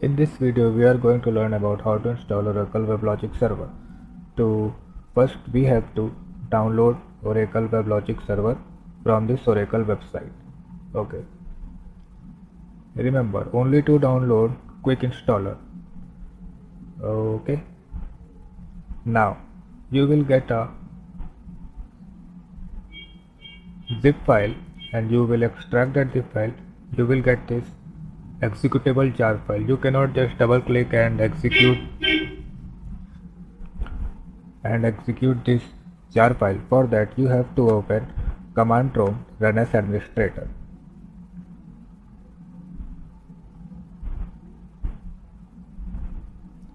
In this video, we are going to learn about how to install Oracle WebLogic Server. First, we have to download Oracle WebLogic Server from this Oracle website. Okay. Remember, only to download Quick Installer. Okay. Now, you will get a zip file and you will extract that zip file. You will get this executable jar file. You cannot just double click and execute this jar file. For that, you have to open command prompt run as administrator.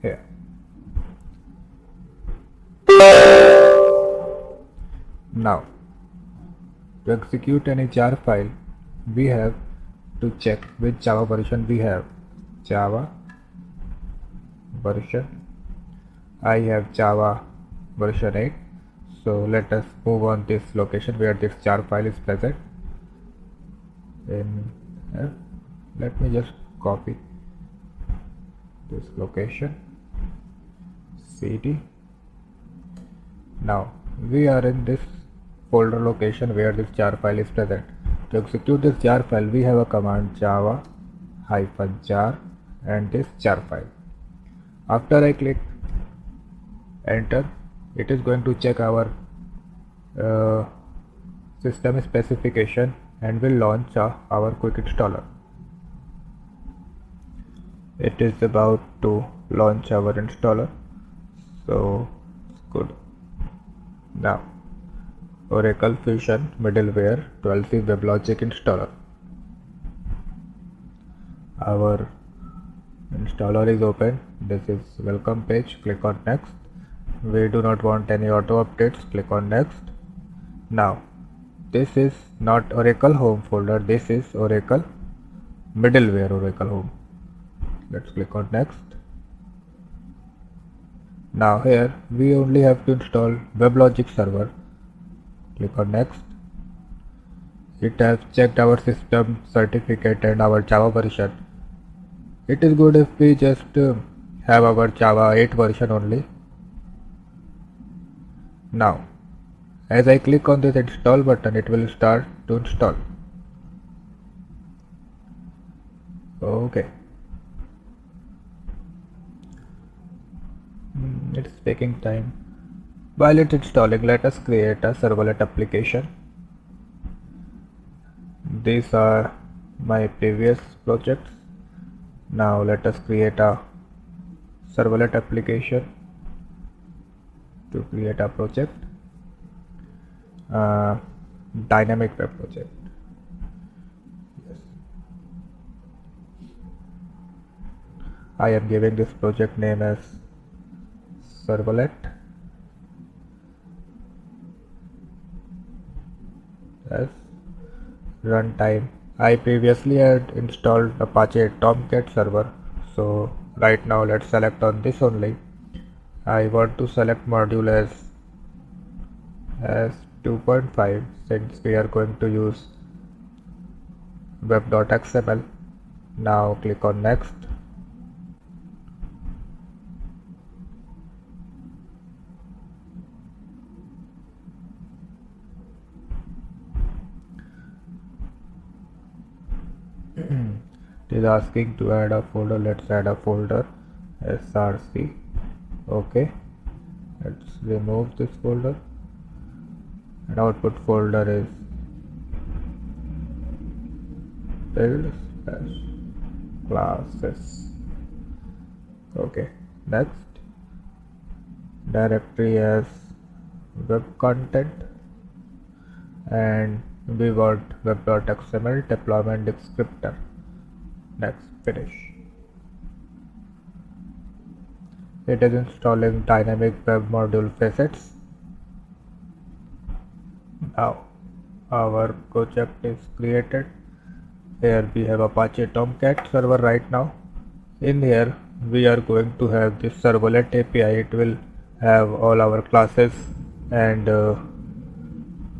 Here. Now, to execute any jar file, we have to check which Java version we have. Java version. I have Java version 8. So let us move on this location where this jar file is present. Let me just copy this location. CD. Now we are in this folder location where this jar file is present. To execute this jar file, we have a command java-jar and this jar file. After I click enter, it is going to check our system specification and will launch our quick installer. It is about to launch our installer, so it's good. Now, Oracle Fusion Middleware 12c WebLogic installer. Our installer is open. This is welcome page. Click on next. We do not want any auto updates. Click on next. Now, this is not Oracle home folder. This is Oracle middleware Oracle home. Let's click on next. Now here we only have to install WebLogic server. Click on next. It has checked our system certificate and our Java version. It is good if we just have our Java 8 version only. Now, as I click on this install button, it will start to install. Okay. It's taking time. While it's installing, let us create a servlet application. These are my previous projects. Now let us create a servlet application. To create a project, dynamic web project. Yes. I am giving this project name as servlet. Yes. Runtime. I previously had installed Apache Tomcat server, so right now let's select on this only. I want to select module as 2.5 since we are going to use web.xml. Now click on next. It is asking to add a folder. Let's add a folder src. Okay, let's remove this folder and output folder is build classes. Okay, next directory as web content and we want web.xml deployment descriptor. Next, finish. It is installing dynamic web module facets. Now our project is created. Here we have Apache Tomcat server right now. In here we are going to have this servlet API. It will have all our classes and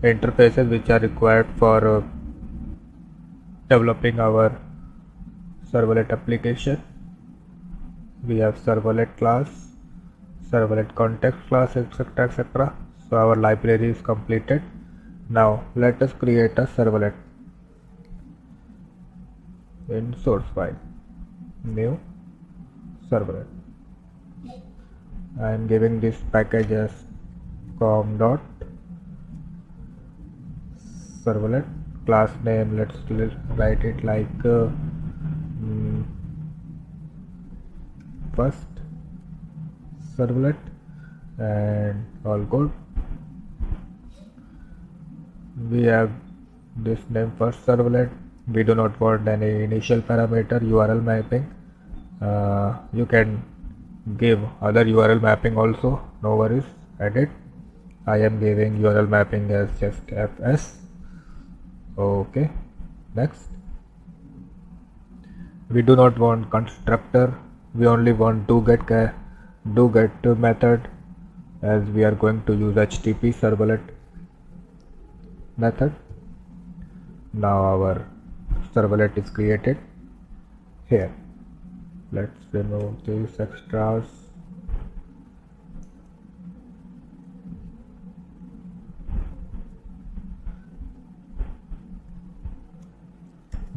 interfaces which are required for developing our servlet application. we have servlet class, servlet context class, etc, etc. So our library is completed. Now let us create a servlet in source file. New servlet. I am giving this package as com.servlet. Class name, let's write it like first servlet and all code. We have this name first servlet. We do not want any initial parameter URL mapping. You can give other URL mapping also, no worries, edit. I am giving URL mapping as just fs. Okay, next. We do not want constructor, we only want doGet method, as we are going to use HTTP servlet method. Now our servlet is created. Here, let's remove these extras.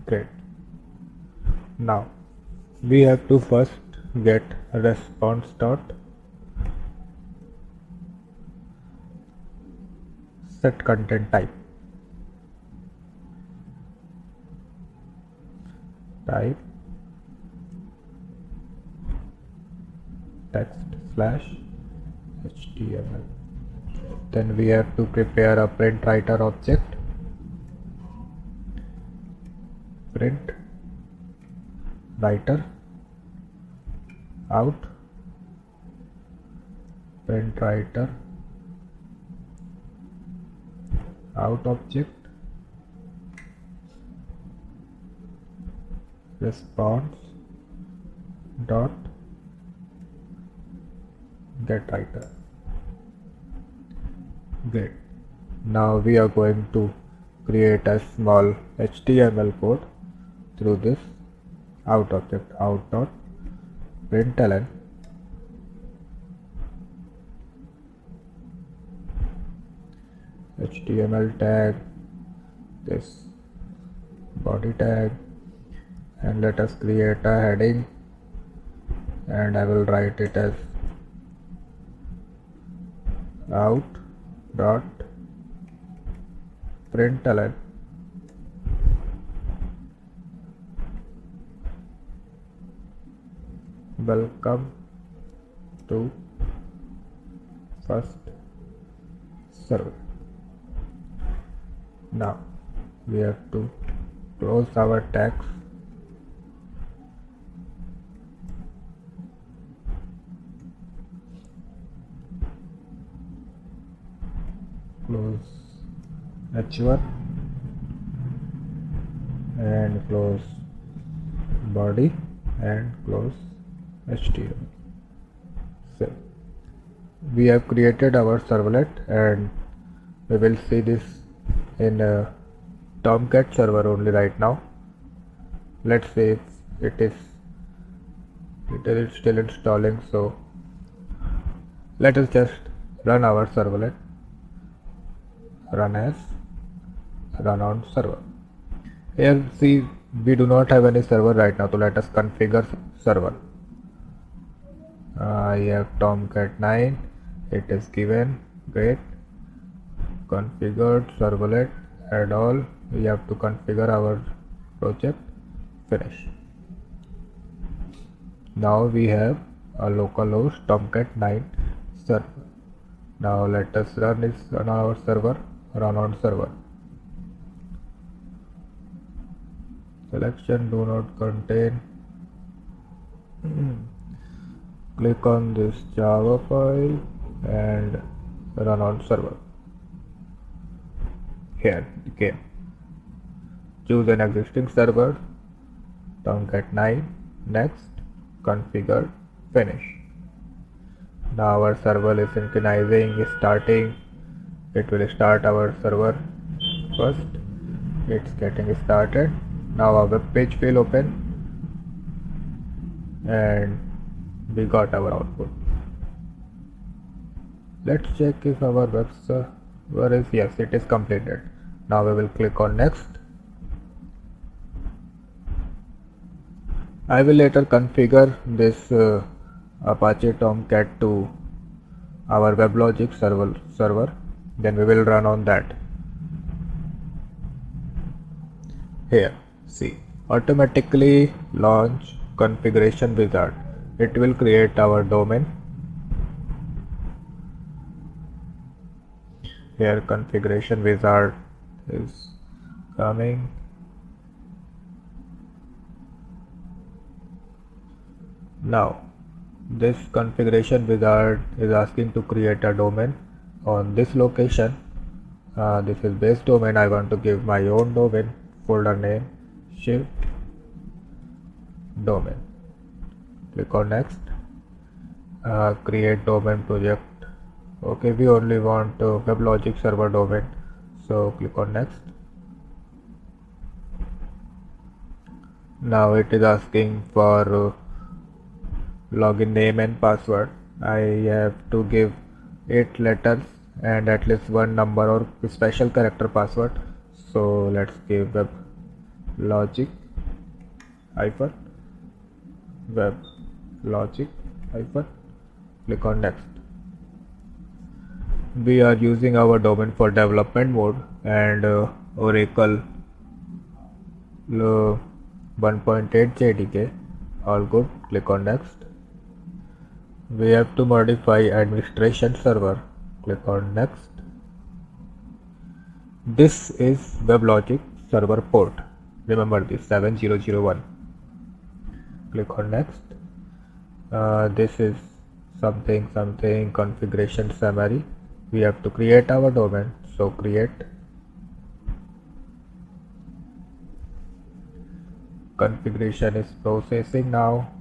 Great. Now we have to first get response dot set content type. Text / HTML. Then we have to prepare a print writer object. Print writer out, print writer out object, response dot get writer. Great. Now we are going to create a small HTML code through this out object, out dot println HTML tag, this body tag, and let us create a heading, and I will write it as out dot println welcome to first server. Now we have to close our tags. Close h1 and close body and close HTML. So we have created our servlet, and we will see this in Tomcat server only right now. Let's see if it is still installing. So let us just run our servlet. Run on server. Here see, we do not have any server right now, so let us configure server. I have Tomcat 9, it is given. Great. Configured servlet, add all. We have to configure our project. Finish. Now we have a localhost Tomcat 9 server. Now let us run this on our server. Run on server. Selection do not contain. Click on this Java file and run on server. Here it came. Choose an existing server. Tomcat 9. Next. Configure. Finish. Now our server is synchronizing, starting. It will start our server first. It's getting started. Now our web page will open, and we got our output. Let's check if our web server is, yes, it is completed. Now we will click on next. I will later configure this Apache Tomcat to our WebLogic server, then we will run on that. Here, see, automatically launch configuration wizard. It will create our domain. Here configuration wizard is coming. Now this configuration wizard is asking to create a domain on this location. This is base domain. I want to give my own domain, folder name shift domain. Click on next. Create domain project. Okay, we only want WebLogic server domain, so click on next. Now it is asking for login name and password. I have to give 8 letters and at least one number or special character password. So let's give WebLogic hyphen WebLogic hyphen. Click on next. We are using our domain for development mode and Oracle 1.8 JDK. All good. Click on next. We have to modify administration server. Click on next. This is WebLogic server port. Remember this 7001. Click on next. This is something configuration summary. We have to create our domain, so create. Configuration is processing now.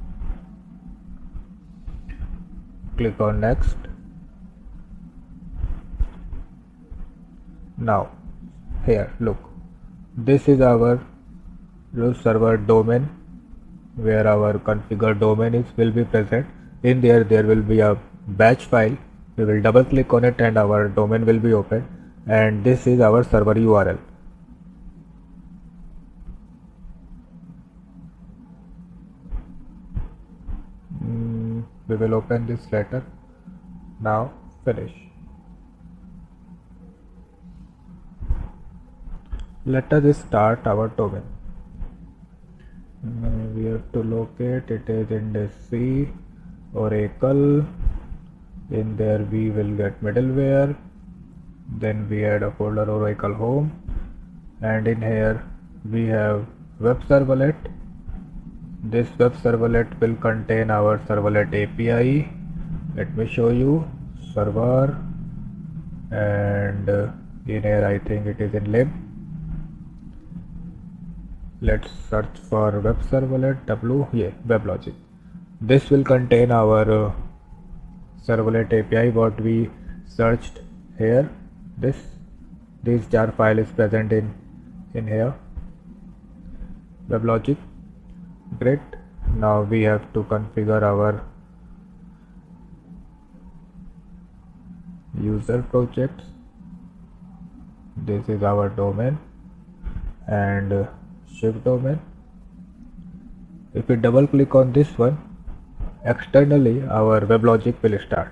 Click on next. Now here look, this is our server domain where our configured domain will be present. In there will be a batch file. We will double click on it and our domain will be open, and this is our server URL. We will open this later. Now finish. Let us start our domain. We have to locate it is in the C Oracle. In there we will get middleware, then we add a folder Oracle home, and in here we have web servlet. This web servlet will contain our servlet API. Let me show you server, and in here I think it is in lib. Let's search for web servlet WebLogic. This will contain our servlet API what we searched here. This jar file is present in here. WebLogic. Great. Now we have to configure our user projects. This is our domain and shift domain. If we double click on this one, externally our WebLogic will start.